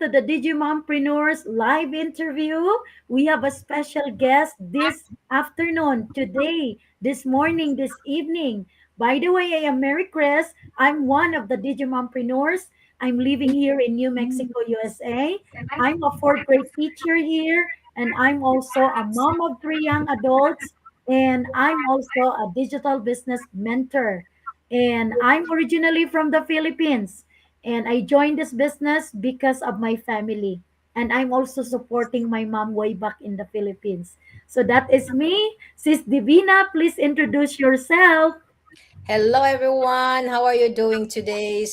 to the Digimompreneurs live interview. We have a special guest this afternoon, today, this morning, this evening. By the way, I am Mary Chris. I'm one of the Digimompreneurs. I'm living here in New Mexico, USA. I'm a fourth grade teacher here, and I'm also a mom of three young adults, and I'm also a digital business mentor. And I'm originally from the Philippines. And I joined this business because of my family. And I'm also supporting my mom way back in the Philippines. So that is me. Sis Divina, please introduce yourself. Hello, everyone. How are you doing today?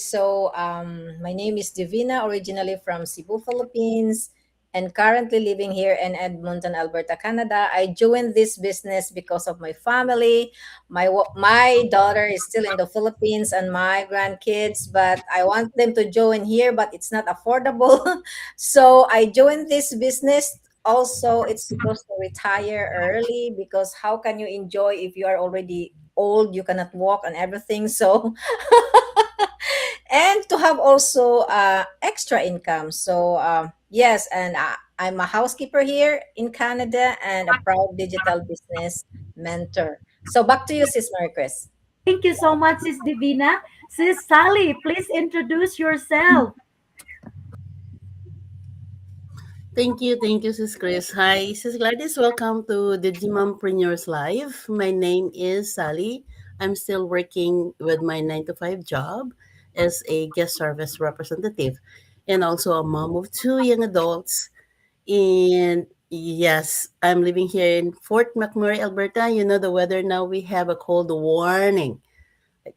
My name is Divina, originally from Cebu, Philippines, and currently living here in Edmonton, Alberta, Canada. I joined this business because of my family. My daughter is still in the Philippines and my grandkids, but I want them to join here, but it's not affordable. So I joined this business. Also, it's supposed to retire early because how can you enjoy if you are already old, you cannot walk and everything. So and to have also extra income. Yes, and I'm a housekeeper here in Canada and a proud digital business mentor. So back to you, Sis Mary Chris. Thank you so much, Sis Divina. Sis Sally, please introduce yourself. Thank you, Sis Chris. Hi, Sis Gladys. Welcome to the Mompreneurs Live. My name is Sally. I'm still working with my 9 to 5 job as a guest service representative and also a mom of two young adults. And yes, I'm living here in Fort McMurray, Alberta. You know the weather now, we have a cold warning.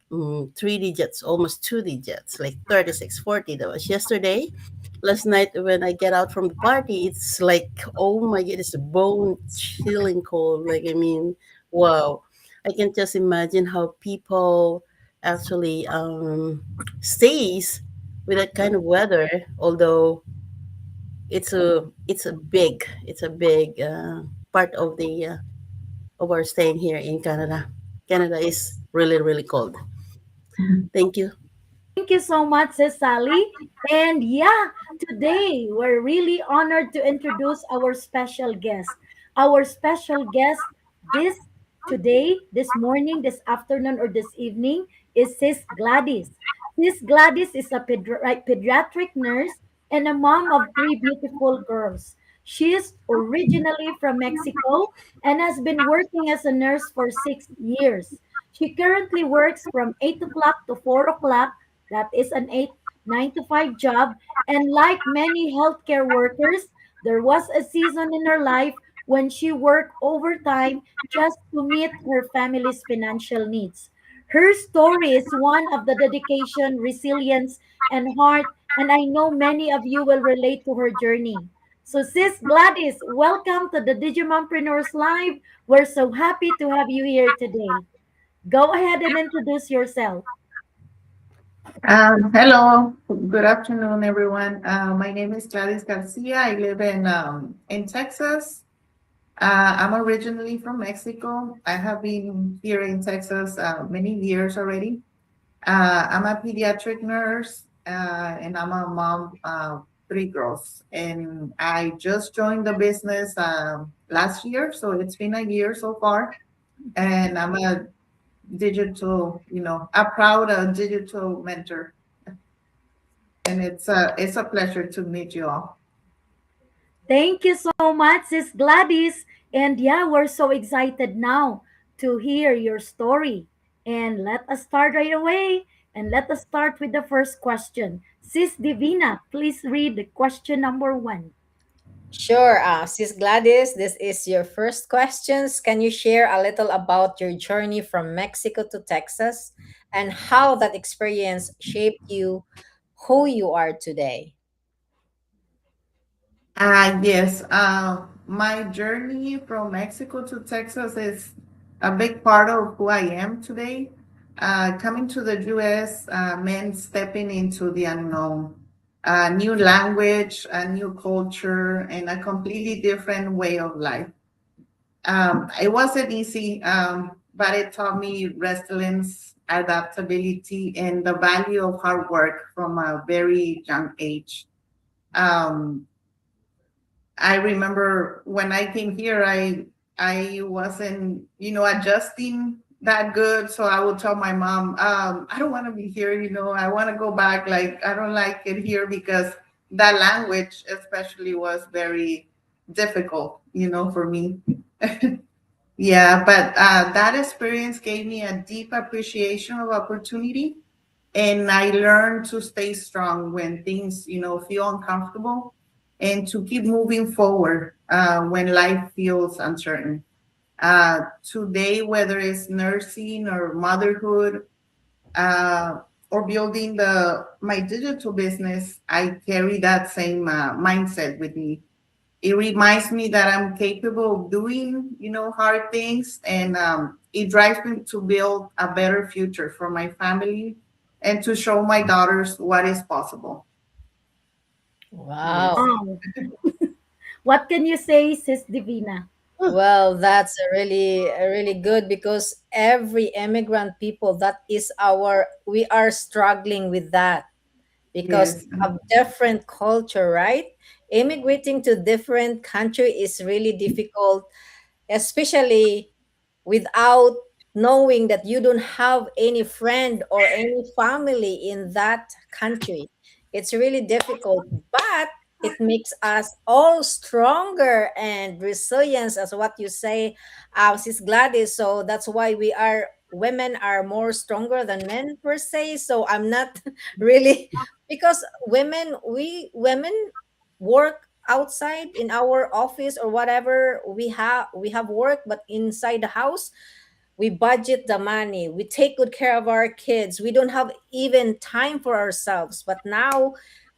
3 digits, almost 2 digits, like 36, 40. That was yesterday. Last night, when I get out from the party, it's like, oh my God, it's bone chilling cold. Like, I mean, wow. I can just imagine how people actually stays with that kind of weather. Although it's a big part of our staying here in Canada. Canada is really really cold. Thank you. Thank you so much, Sis Sally. And yeah, today we're really honored to introduce our special guest. Our special guest this today, this morning, this afternoon, or this evening is Sis Gladys. Sis Gladys is a pediatric nurse and a mom of three beautiful girls. She is originally from Mexico and has been working as a nurse for 6 years. She currently works from 8 o'clock to 4 o'clock, that is an 9 to 5 job. And like many healthcare workers, there was a season in her life when she worked overtime just to meet her family's financial needs. Her story is one of the dedication, resilience, and heart, and I know many of you will relate to her journey. So, Sis Gladys, welcome to the Digimompreneurs Live. We're so happy to have you here today. Go ahead and introduce yourself. Hello, good afternoon, everyone. My name is Gladys Garcia. I live in Texas. I'm originally from Mexico. I have been here in Texas many years already. I'm a pediatric nurse, and I'm a mom of three girls. And I just joined the business last year, so it's been a year so far. And I'm a digital, a proud digital mentor, and it's a pleasure to meet you all. Thank you so much, Sis Gladys. And yeah, we're so excited now to hear your story. And let us start right away. And let us start with the first question. Sis Divina, please read the question number one. Sure, Sis Gladys, this is your first questions. Can you share a little about your journey from Mexico to Texas and how that experience shaped you who you are today? Yes, my journey from Mexico to Texas is a big part of who I am today. Coming to the US meant stepping into the unknown, a new language, a new culture, and a completely different way of life. It wasn't easy, but it taught me resilience, adaptability, and the value of hard work from a very young age. Um, I remember when I came here, I wasn't, adjusting that good. So I would tell my mom, I don't want to be here. I want to go back. Like I don't like it here because that language, especially, was very difficult. For me. Yeah, but that experience gave me a deep appreciation of opportunity, and I learned to stay strong when things, feel uncomfortable, and to keep moving forward when life feels uncertain. Today, whether it's nursing or motherhood, uh, or building the my digital business, I carry that same mindset with me. It reminds me that I'm capable of doing, hard things, and it drives me to build a better future for my family and to show my daughters what is possible. Wow. Yes. Wow. What can you say, Sis Divina? Well, that's a really good, because every immigrant people, that is our, we are struggling with that, because Yes. of different culture, right? Immigrating to different country is really difficult, especially without knowing that you don't have any friend or any family in that country. It's really difficult, but it makes us all stronger and resilience, as what you say, Sis Gladys. So that's why we are, women are more stronger than men per se. So I'm not really, because women work outside in our office or whatever, we have work, but inside the house we budget the money, we take good care of our kids, we don't have even time for ourselves. But now,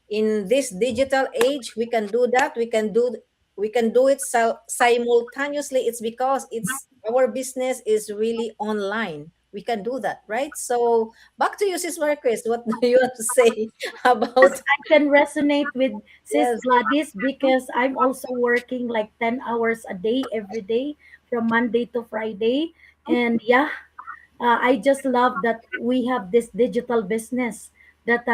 in this digital age, we can do that, we can do it simultaneously. It's because it's our business is really online, we can do that, right? So back to you, Sis Marcus, what do you want to say Yes, about? I can resonate with Sis Yes. Gladys because I'm also working like 10 hours a day every day from Monday to Friday. And yeah, I just love that we have this digital business that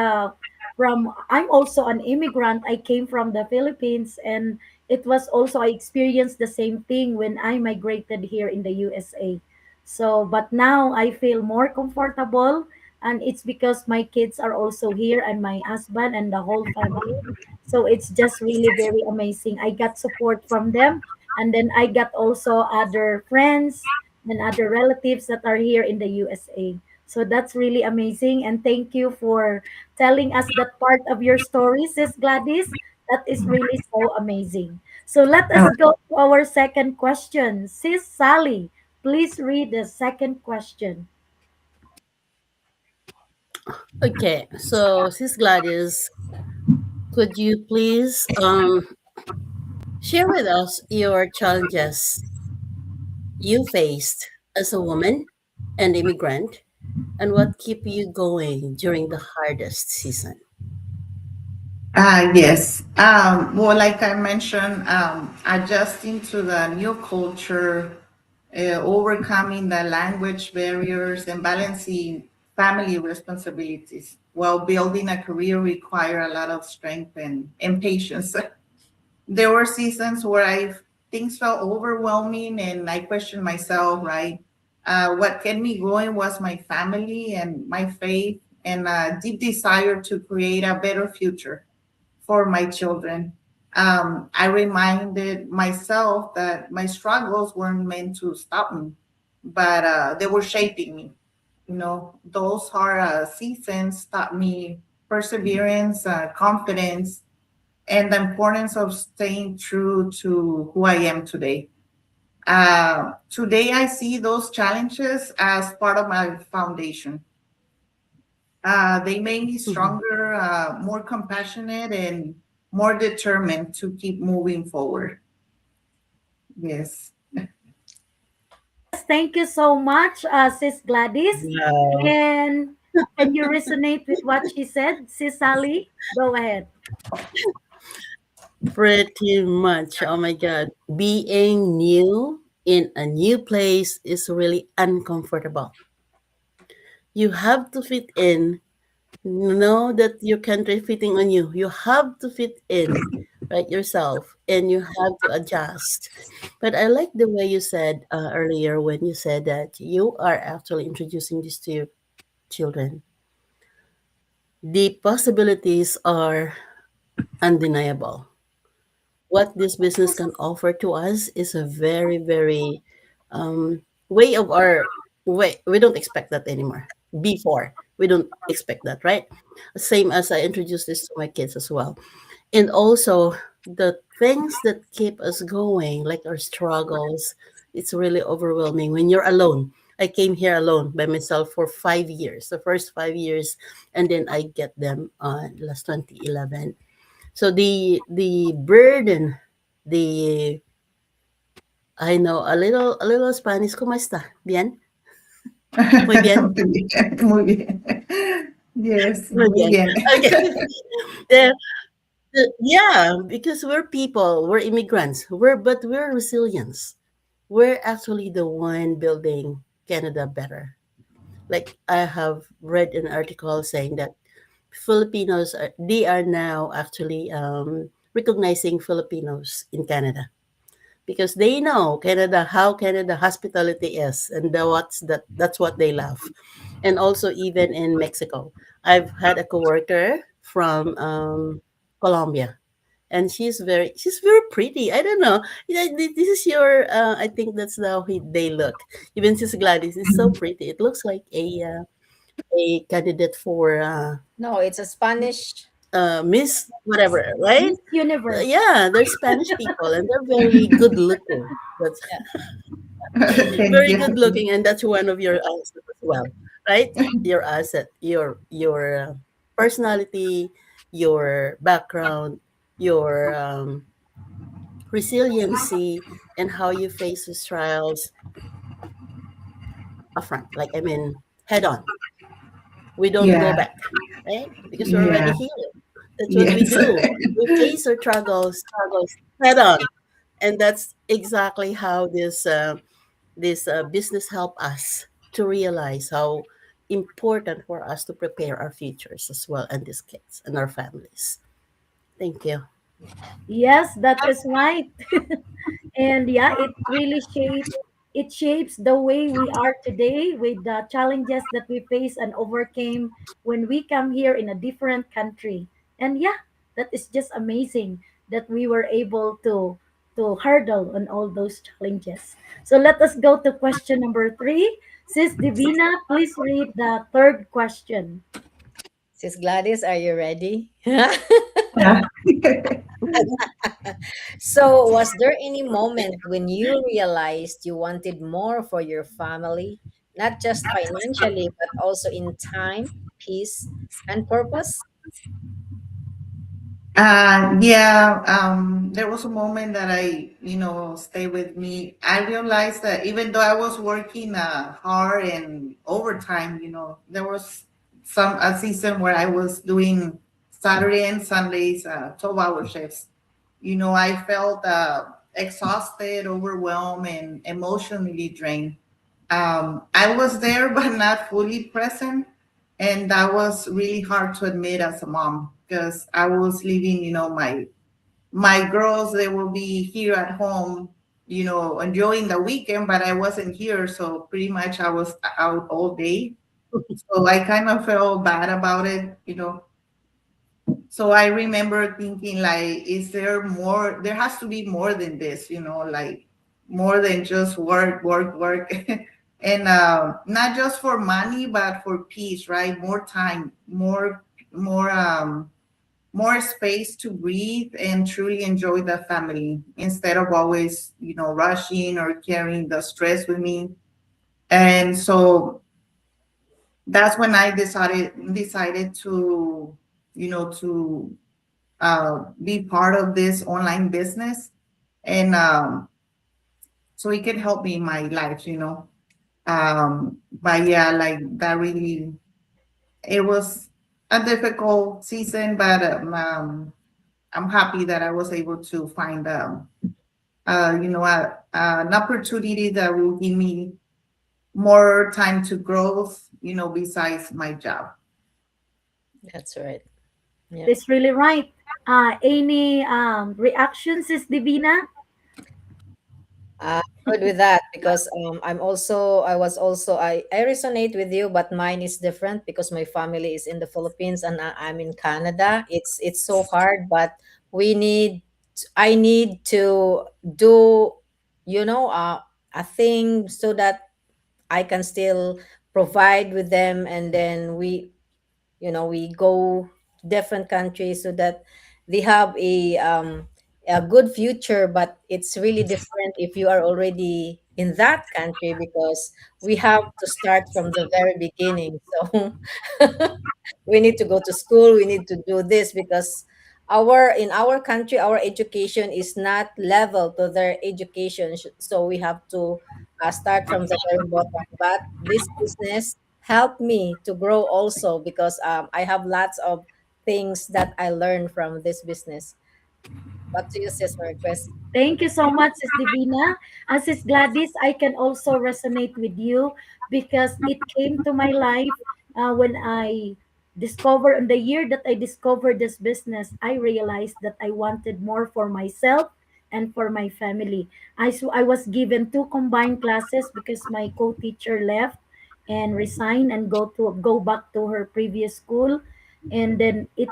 from I'm also an immigrant. I came from the Philippines, and it was also I experienced the same thing when I migrated here in the USA. So, but now I feel more comfortable, and it's because my kids are also here and my husband and the whole family. So it's just really very amazing. I got support from them, and then I got also other friends and other relatives that are here in the USA. So that's really amazing. And thank you for telling us that part of your story, Sis Gladys. That is really so amazing. So let us go to our second question. Sis Sally, please read the second question. Okay, so Sis Gladys, could you please share with us your challenges you faced as a woman and immigrant, and what keep you going during the hardest season? Yes. Well, like I mentioned, adjusting to the new culture, overcoming the language barriers, and balancing family responsibilities while building a career require a lot of strength and patience. There were seasons where things felt overwhelming and I questioned myself, right? What kept me going was my family and my faith and a deep desire to create a better future for my children. I reminded myself that my struggles weren't meant to stop me, but they were shaping me. Those hard seasons taught me perseverance, confidence, and the importance of staying true to who I am today. Today, I see those challenges as part of my foundation. They made me Mhm. stronger, more compassionate, and more determined to keep moving forward. Yes. Yes, thank you so much, Sis Gladys. Wow, And can you resonate with what she said, Sis Sally? Go ahead. pretty much. Oh my God. Being new in a new place is really uncomfortable. You have to fit in, Know that your country fitting on you. You have to fit in, right, yourself, and you have to adjust. But I like the way you said earlier when you said that you are actually introducing this to your children. The possibilities are undeniable. What this business can offer to us is a very, very way of our way. We don't expect that anymore. Before, we don't expect that, right? Same as I introduced this to my kids as well. And also the things that keep us going, like our struggles, it's really overwhelming when you're alone. I came here alone by myself for 5 years, the first 5 years, and then I get them last 2011. So the burden, the I know a little Spanish. ¿Cómo está? Bien, muy bien, Muy bien, muy bien. Yes, muy muy bien. bien. Okay. The, yeah, because we're people, we're immigrants, we're resilience. We're actually the one building Canada better. Like I have read an article saying that Filipinos they are now actually recognizing Filipinos in Canada because they know Canada how Canada hospitality is, and that's what they love. And also even in Mexico, I've had a coworker from Colombia, and she's very pretty. I don't know. This is your. I think that's how they look. Even Sis Gladys is so pretty. It looks like a candidate for No, it's a Spanish. Miss whatever, right? Miss Universe. Yeah, they're Spanish people and they're very good looking. That's Yeah. Thank very you. good looking, and that's one of your assets as well, right? Your asset, your personality, your background, your resiliency, and how you face these trials upfront. Like I mean, head on. We don't go Yeah, back, right? Because we're already yeah, here. That's what we yes. do. We face our struggles head on, and that's exactly how this business help us to realize how important for us to prepare our futures as well and these kids and our families. Thank you. Yes, that is right. And yeah, it shapes the way we are today with the challenges that we face and overcame when we come here in a different country. And yeah, that is just amazing that we were able to hurdle on all those challenges. So let us go to question number 3. Sis Divina, please read the third question. Sis Gladys, are you ready? Yeah. So, was there any moment when you realized you wanted more for your family, not just financially, but also in time, peace, and purpose? Yeah, there was a moment that stayed with me. I realized that even though I was working hard and overtime, there was a season where I was doing Saturday and Sundays, 12-hour shifts. I felt exhausted, overwhelmed, and emotionally drained. I was there, but not fully present. And that was really hard to admit as a mom because I was leaving, my girls, they will be here at home, enjoying the weekend, but I wasn't here. So pretty much I was out all day. So I kind of felt bad about it. So I remember thinking like, is there more? There has to be more than this, like more than just work, work, work. And not just for money, but for peace, right? More time, more space to breathe and truly enjoy the family instead of always, rushing or carrying the stress with me. And so that's when I decided to, to be part of this online business, and so it can help me in my life. But yeah, like that really, it was a difficult season, but I'm happy that I was able to find an opportunity that will give me more time to growth, besides my job. That's right. That Yeah. is really right. Any reactions, Sis Divina? Good with that because I resonate with you, but mine is different because my family is in the Philippines and I'm in Canada. It's so hard, but we need I need to do, you know, a thing so that I can still provide with them, and then we go to different countries so that they have a good future. But it's really different if you are already in that country because we have to start from the very beginning. So we need to go to school, we need to do this because our country our education is not level to their education. So we have to start from the very bottom. But this business helped me to grow also because I have lots of things that I learned from this business. Back to you, sis, for request. Thank you so much, Sis Divina. Sis Gladys, I can also resonate with you because it came to my life when I discovered, in the year that I discovered this business, I realized that I wanted more for myself and for my family. I was given two combined classes because my co-teacher left and resigned and go back to her previous school. And then it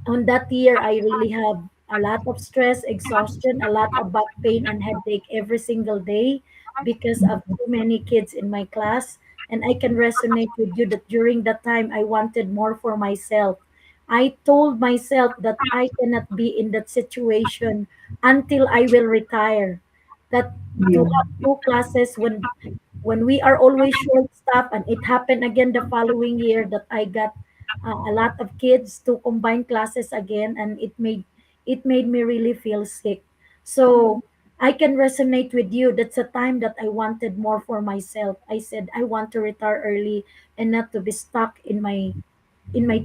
on that year, I really have a lot of stress, exhaustion, a lot of back pain and headache every single day because of too many kids in my class. And I can resonate with you that during that time, I wanted more for myself. I told myself that I cannot be in that situation until I will retire. That to Yeah. have two classes when we are always short staffed, and it happened again the following year that I got a lot of kids to combine classes again, and it made me really feel sick. So I can resonate with you. That's a time that I wanted more for myself. I said I want to retire early and not to be stuck in my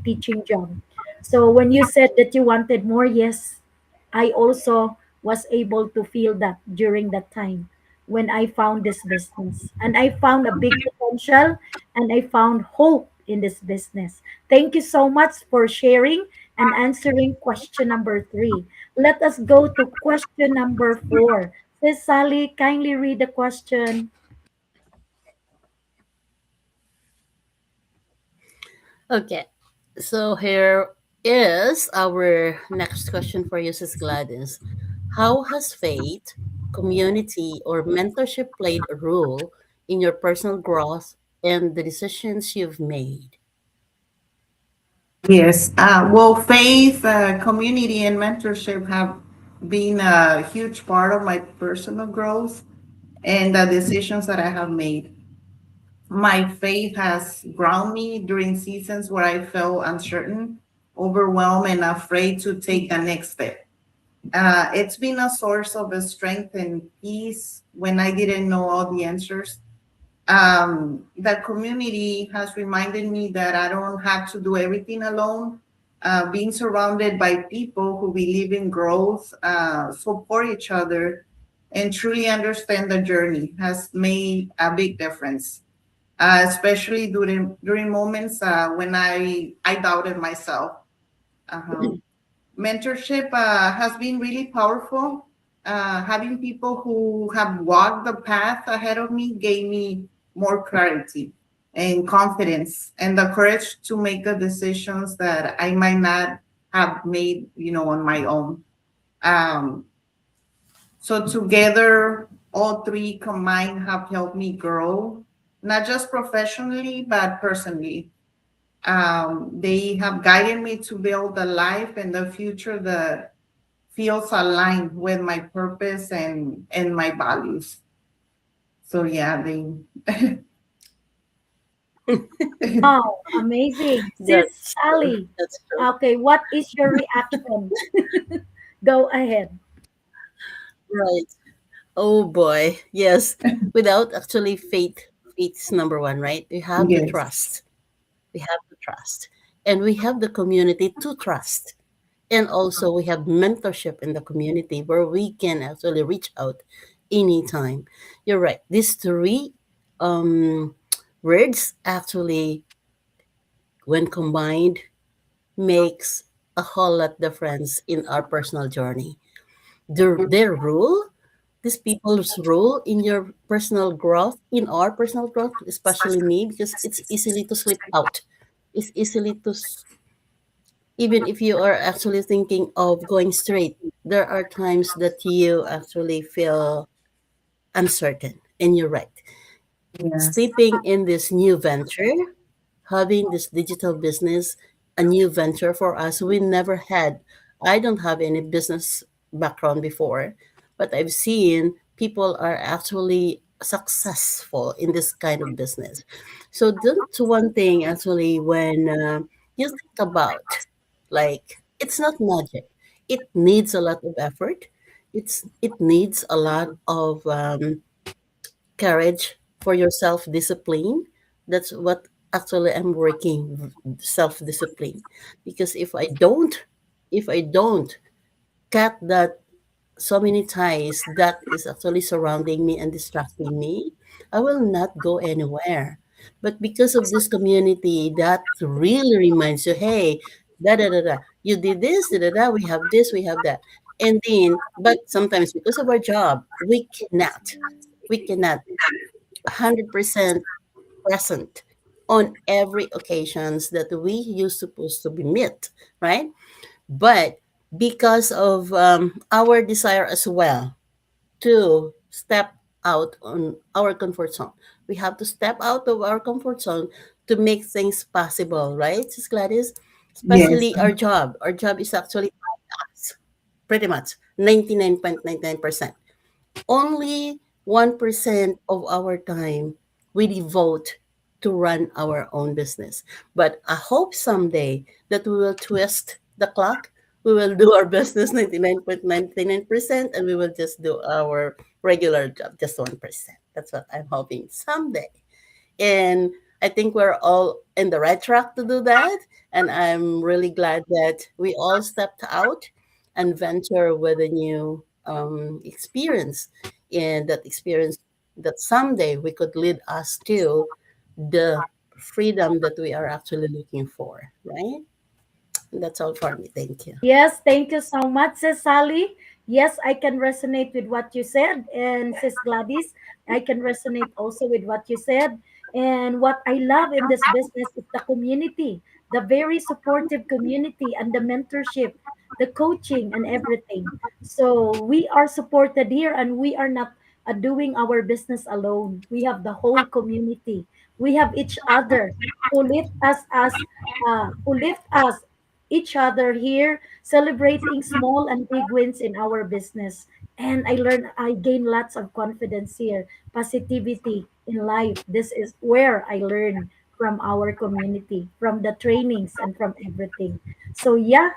teaching job. So when you said that you wanted more, yes, I also was able to feel that during that time when I found this business. And I found a big potential and I found hope in this business. Thank you so much for sharing and answering question number 3. Let us go to question number 4. Sis Sally, kindly read the question. Okay. So here is our next question for you, Sis Gladys. How has faith, community, or mentorship played a role in your personal growth and the decisions you've made? Yes. Well, faith, community, and mentorship have been a huge part of my personal growth and the decisions that I have made. My faith has grounded me during seasons where I felt uncertain, overwhelmed, and afraid to take the next step. It's been a source of strength and peace when I didn't know all the answers. The community has reminded me that I don't have to do everything alone. Being surrounded by people who believe in growth, support each other, and truly understand the journey has made a big difference, especially during moments when I doubted myself. Uh-huh. Mentorship has been really powerful. Having people who have walked the path ahead of me gave me more clarity and confidence and the courage to make the decisions that I might not have made, on my own. Um, so together, all three combined have helped me grow, not just professionally, but personally. They have guided me to build a life and the future that feels aligned with my purpose and my values. So yeah, they Wow, amazing. Sis That's true. Sally, That's true. okay, what is your reaction? Go ahead. Right. Oh boy. Yes. Without actually faith's number one, right? We have the yes. trust. We have the trust. And we have the community to trust. And also we have mentorship in the community where we can actually reach out anytime. You're right. These three um words actually when combined makes a whole lot difference in our personal journey. Their rule, these people's role in your personal growth, in our personal growth, especially me, because it's easily to slip out. It's easily to, even if you are actually thinking of going straight, there are times that you actually feel uncertain. And you're right. Yes. Stepping in this new venture, having this digital business, a new venture for us, we never had. I don't have any business background before, but I've seen people are actually successful in this kind of business. So that's one thing actually when you think about, like, it's not magic. It needs a lot of effort. It needs a lot of courage for your self discipline. That's what actually I'm working, self discipline. Because if I don't cut that so many ties that is actually surrounding me and distracting me, I will not go anywhere. But because of this community that really reminds you, hey, da da da da, you did this, da da da, we have this, we have that. And then, but sometimes because of our job, we cannot 100% present on every occasions that we used supposed to be met, right? But because of our desire as well to step out on our comfort zone, we have to step out of our comfort zone to make things possible, right, Sis Gladys? Yes. Especially our job. Our job is actually us, pretty much 99.99%. Only 1% of our time we devote to run our own business. But I hope someday that we will twist the clock. We will do our business 99.99%, and we will just do our regular job just 1%. That's what I'm hoping someday. And I think we're all in the right track to do that. And I'm really glad that we all stepped out and venture with a new experience. And that experience that someday we could lead us to the freedom that we are actually looking for, right? And that's all for me. Thank you. Yes, thank you so much, Sis Sally. Yes, I can resonate with what you said. And Sis Gladys, I can resonate also with what you said. And what I love in this business is the community, the very supportive community and the mentorship, the coaching and everything. So we are supported here and we are not doing our business alone. We have the whole community. We have each other who lift us each other here, celebrating small and big wins in our business. And I gain lots of confidence here, positivity in life. This is where I learn from our community, from the trainings and from everything. So, yeah,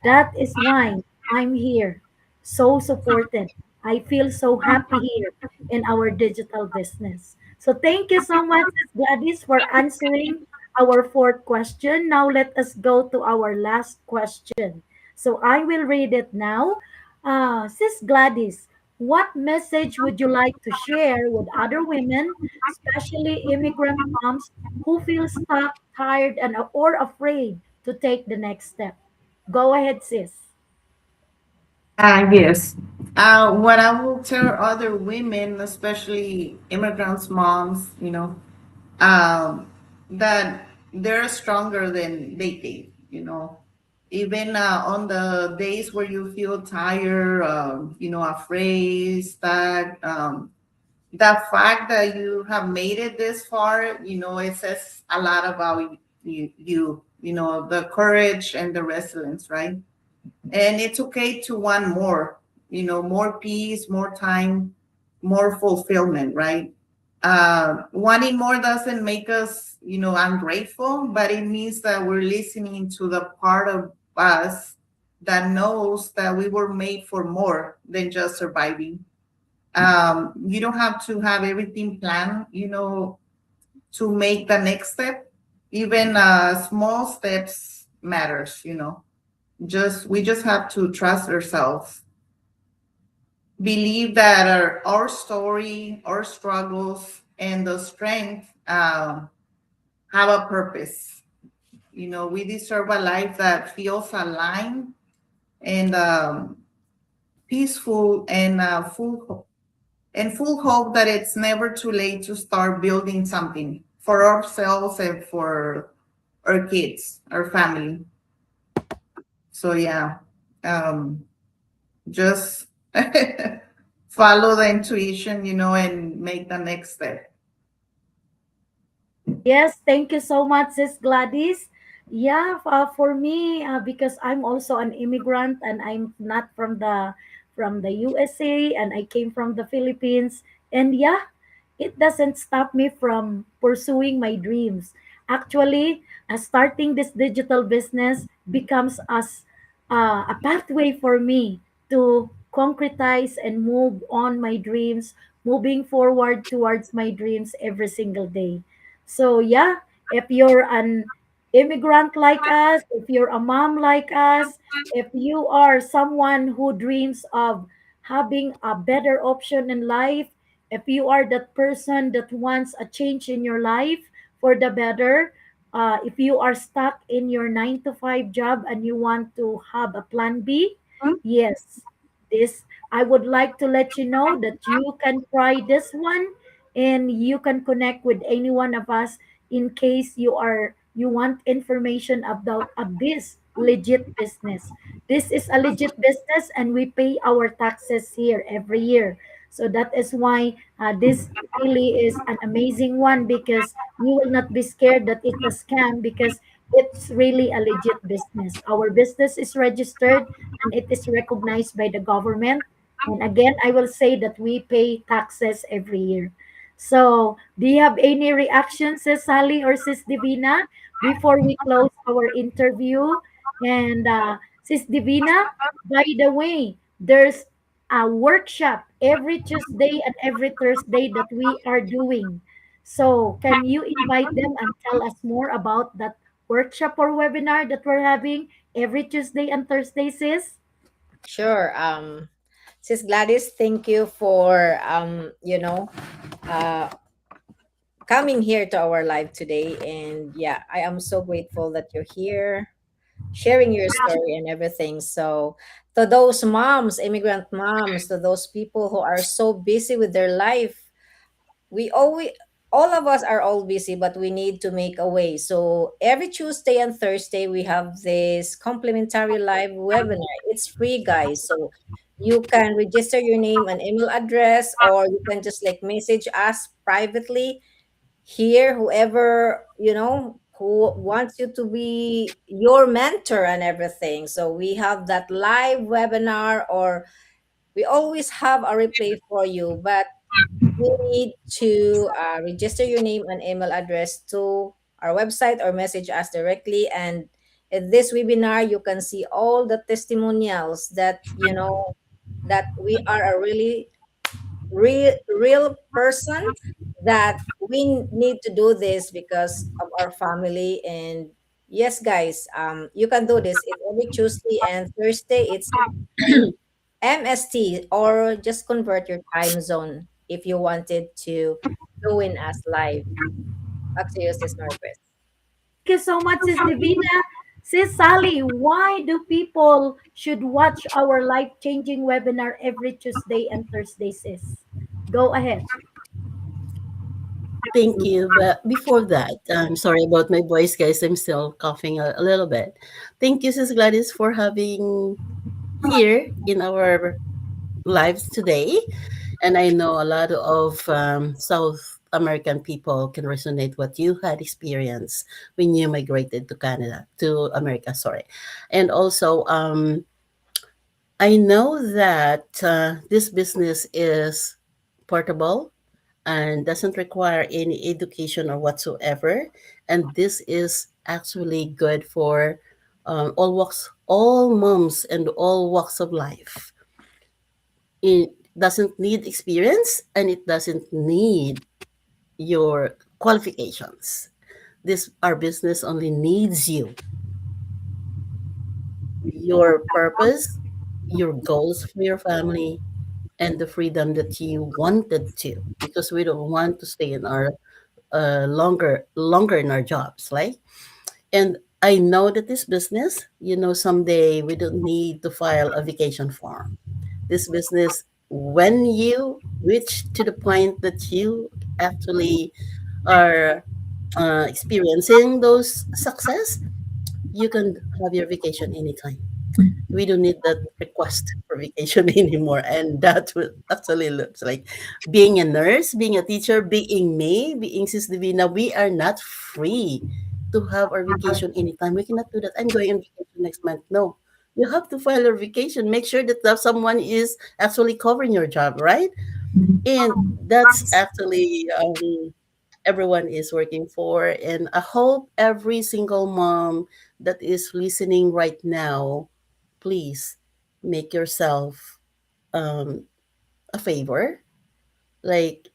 that is why I'm here, so supported. I feel so happy here in our digital business. So, thank you so much, Gladys, for answering our fourth question. Now let us go to our last question. So I will read it now. Sis Gladys, what message would you like to share with other women, especially immigrant moms who feel stuck, tired, and or afraid to take the next step? Go ahead, sis. Yes. What I will tell other women, especially immigrants, moms, that they're stronger than they think, even on the days where you feel tired, afraid, stuck, the fact that you have made it this far, it says a lot about the courage and the resilience, right? And it's okay to want more, more peace, more time, more fulfillment, right? Wanting more doesn't make us, ungrateful, but it means that we're listening to the part of us that knows that we were made for more than just surviving. You don't have to have everything planned, to make the next step. Even small steps matters, just we just have to trust ourselves, believe that our story, our struggles, and the strength have a purpose. We deserve a life that feels aligned and peaceful and full hope that it's never too late to start building something for ourselves and for our kids, our family. So yeah, um, just follow the intuition, and make the next step. Yes, thank you so much, Sis Gladys. Yeah, for me, because I'm also an immigrant and I'm not from the USA and I came from the Philippines. And yeah, it doesn't stop me from pursuing my dreams. Actually, starting this digital business becomes as a pathway for me to concretize and move on my dreams, moving forward towards my dreams every single day. So yeah, if you're an immigrant like us, if you're a mom like us, if you are someone who dreams of having a better option in life, if you are that person that wants a change in your life for the better, if you are stuck in your 9 to 5 job and you want to have a plan B, yes, this I would like to let you know that you can try this one and you can connect with any one of us in case you want information about this legit business. This is a legit business and we pay our taxes here every year. So that is why this really is an amazing one, because you will not be scared that it's a scam, because it's really a legit business. Our business is registered and it is recognized by the government. And again, I will say that we pay taxes every year. So, do you have any reactions, Sis Sally or Sis Divina, before we close our interview? And Sis Divina, by the way, there's a workshop every Tuesday and every Thursday that we are doing. So, can you invite them and tell us more about that workshop or webinar that we're having every Tuesday and Thursday, sis? Sure. Sis Gladys, thank you for uh, coming here to our live today. And yeah, I am so grateful that you're here, sharing your story and everything. So, to those moms, immigrant moms, to those people who are so busy with their life, we always all of us are all busy, but we need to make a way. So every Tuesday and Thursday we have this complimentary live webinar. It's free, guys. So you can register your name and email address, or you can just like message us privately here, whoever who wants you to be your mentor and everything. So we have that live webinar, or we always have a replay for you, but you need to register your name and email address to our website or message us directly. And in this webinar, you can see all the testimonials that that we are a really real person, that we need to do this because of our family. And yes, guys, you can do this. It's every Tuesday and Thursday. It's MST, or just convert your time zone if you wanted to join us live. Back to you, Sis Norquist. Thank you so much, Sis Divina. Sis Sally, why do people should watch our life-changing webinar every Tuesday and Thursday, sis? Go ahead. Thank you. But before that, I'm sorry about my voice, guys. I'm still coughing a little bit. Thank you, Sis Gladys, for having here in our lives today. And I know a lot of South American people can resonate what you had experienced when you migrated to Canada, to America, sorry. And also, I know that this business is portable and doesn't require any education or whatsoever. And this is actually good for all walks, all moms, and all walks of life. It doesn't need experience and it doesn't need your qualifications. This our business only needs you, your purpose, your goals for your family, and the freedom that you wanted to. Because we don't want to stay in our longer in our jobs, right? And I know that this business, someday we don't need to file a vacation form. This business, when you reach to the point that you actually are experiencing those success, you can have your vacation anytime. We don't need that request for vacation anymore. And that will actually looks like being a nurse, being a teacher, being me, being Sis Divina, we are not free to have our vacation anytime. We cannot do that. I'm going on vacation next month. No. You have to file your vacation. Make sure that someone is actually covering your job, right? And that's actually everyone is working for. And I hope every single mom that is listening right now, please make yourself um, a favor. Like,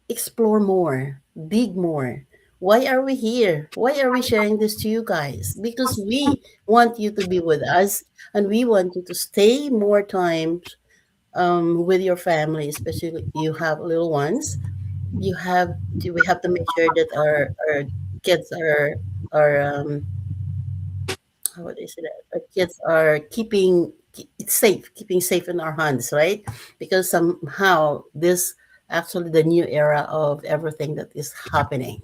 explore more, dig more. Why are we here? Why are we sharing this to you guys? Because we want you to be with us, and we want you to stay more times with your family, especially you have little ones. We have to make sure that our kids are how would I say that? Our kids are it's safe, keeping safe in our hands, right? Because somehow this actually the new era of everything that is happening.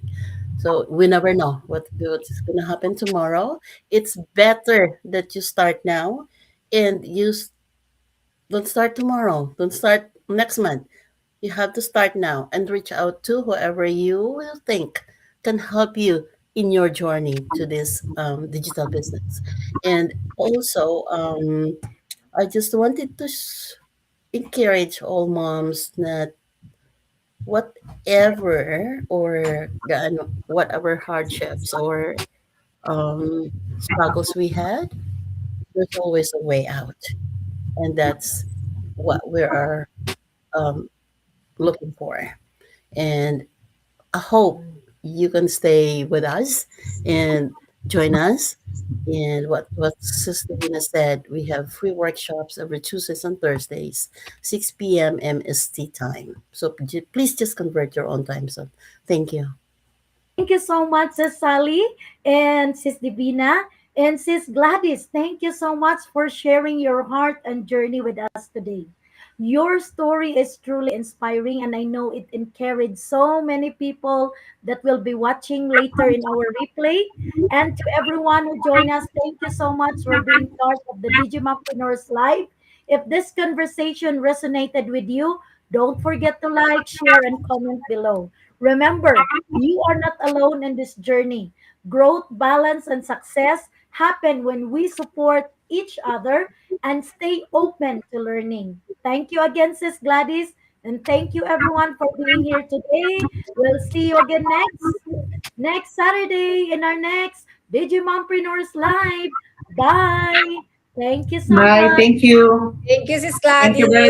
So we never know what's going to happen tomorrow. It's better that you start now, and don't start tomorrow. Don't start next month. You have to start now and reach out to whoever you will think can help you in your journey to this digital business. And also, I just wanted to encourage all moms that whatever or whatever hardships or struggles we had, there's always a way out. And that's what we are um, looking for. And I hope you can stay with us and join us. And what Sister Vina said, we have free workshops every Tuesdays and Thursdays, 6 p.m. MST time. So please just convert your own time zone. Thank you. Thank you so much, Sis Sally and Sis Divina and Sis Gladys. Thank you so much for sharing your heart and journey with us today. Your story is truly inspiring, and I know it encouraged so many people that will be watching later in our replay. And to everyone who joined us, thank you so much for being part of the Digimapreneurs Live. If this conversation resonated with you, don't forget to like, share, and comment below. Remember, you are not alone in this journey. Growth, balance, and success happen when we support each other and stay open to learning. Thank you again, Sis Gladys, and thank you everyone for being here today. We'll see you again next Saturday in our next Digimompreneurs Live. Bye. Thank you so Bye. much. Thank you. Thank you, Sis Thank you Gladys. very